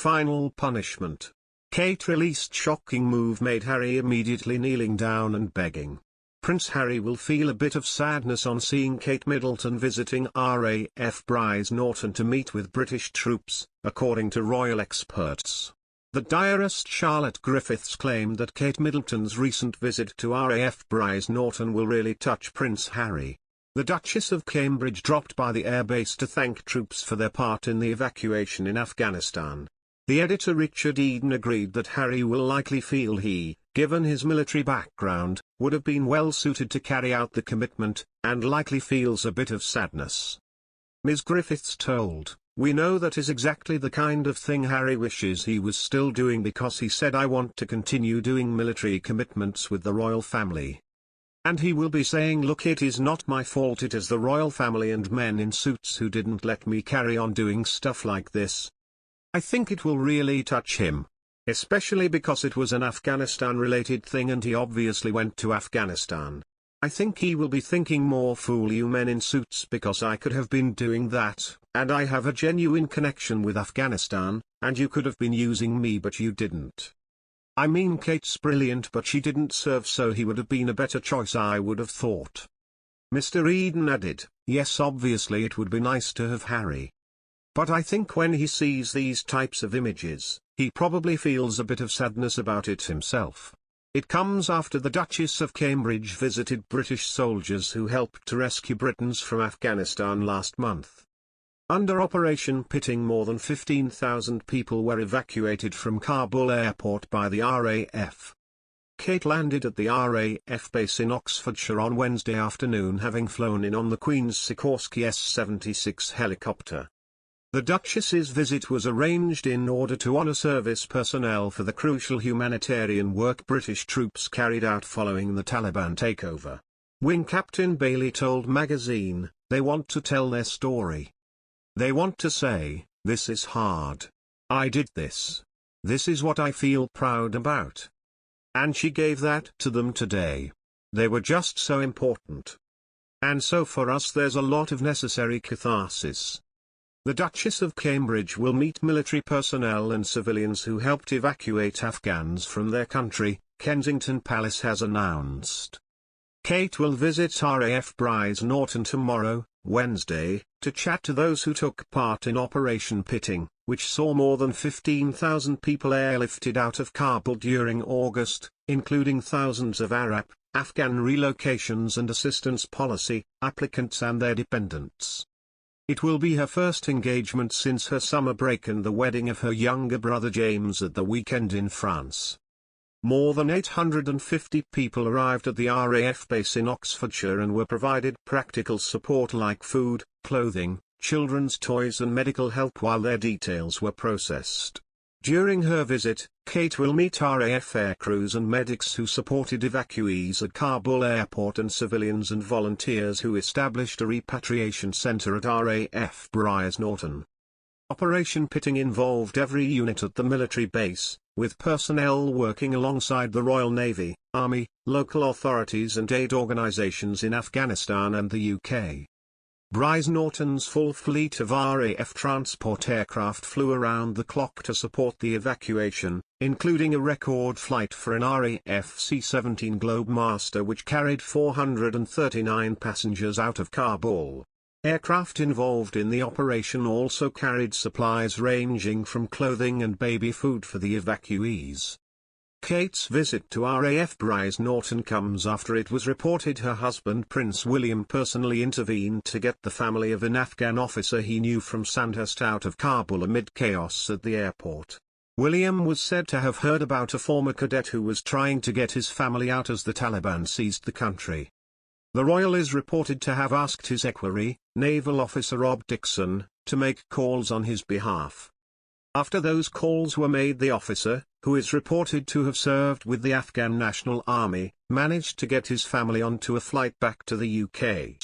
final punishment. Kate released shocking move made Harry immediately kneeling down and begging. Prince Harry will feel a bit of sadness on seeing Kate Middleton visiting RAF Bryce Norton to meet with British troops, according to royal experts. The diarist Charlotte Griffiths claimed that Kate Middleton's recent visit to RAF Bryce Norton will really touch Prince Harry. The Duchess of Cambridge dropped by the airbase to thank troops for their part in the evacuation in Afghanistan. The editor Richard Eden agreed that Harry will likely feel he, given his military background, would have been well suited to carry out the commitment, and likely feels a bit of sadness. Ms. Griffiths told, "We know that is exactly the kind of thing Harry wishes he was still doing because he said I want to continue doing military commitments with the royal family. And he will be saying look it is not my fault it is the royal family and men in suits who didn't let me carry on doing stuff like this." I think it will really touch him. Especially because it was an Afghanistan-related thing and he obviously went to Afghanistan. I think he will be thinking more fool you men in suits because I could have been doing that, and I have a genuine connection with Afghanistan, and you could have been using me but you didn't. I mean Kate's brilliant but she didn't serve so he would have been a better choice I would have thought. Mr. Eden added, yes obviously it would be nice to have Harry. But I think when he sees these types of images, he probably feels a bit of sadness about it himself. It comes after the Duchess of Cambridge visited British soldiers who helped to rescue Britons from Afghanistan last month. Under Operation Pitting more than 15,000 people were evacuated from Kabul airport by the RAF. Kate landed at the RAF base in Oxfordshire on Wednesday afternoon having flown in on the Queen's Sikorsky S-76 helicopter. The Duchess's visit was arranged in order to honour service personnel for the crucial humanitarian work British troops carried out following the Taliban takeover. Wing Captain Bailey told Magazine, "They want to tell their story. They want to say, this is hard. I did this. This is what I feel proud about." And she gave that to them today. They were just so important. And so for us there's a lot of necessary catharsis. The Duchess of Cambridge will meet military personnel and civilians who helped evacuate Afghans from their country, Kensington Palace has announced. Kate will visit RAF Bryce Norton tomorrow, Wednesday, to chat to those who took part in Operation Pitting, which saw more than 15,000 people airlifted out of Kabul during August, including thousands of Arab, Afghan relocations and assistance policy applicants and their dependents. It will be her first engagement since her summer break and the wedding of her younger brother James at the weekend in France. More than 850 people arrived at the RAF base in Oxfordshire and were provided practical support like food, clothing, children's toys and medical help while their details were processed. During her visit, Kate will meet RAF aircrews and medics who supported evacuees at Kabul airport and civilians and volunteers who established a repatriation centre at RAF Bryce Norton. Operation Pitting involved every unit at the military base, with personnel working alongside the Royal Navy, Army, local authorities and aid organisations in Afghanistan and the UK. Bryce Norton's full fleet of RAF transport aircraft flew around the clock to support the evacuation, including a record flight for an RAF C-17 Globemaster which carried 439 passengers out of Kabul. Aircraft involved in the operation also carried supplies ranging from clothing and baby food for the evacuees. Kate's visit to RAF Bryce Norton comes after it was reported her husband Prince William personally intervened to get the family of an Afghan officer he knew from Sandhurst out of Kabul amid chaos at the airport. William was said to have heard about a former cadet who was trying to get his family out as the Taliban seized the country. The Royal is reported to have asked his equerry, Naval Officer Rob Dixon, to make calls on his behalf. After those calls were made, the officer, who is reported to have served with the Afghan National Army, managed to get his family onto a flight back to the UK.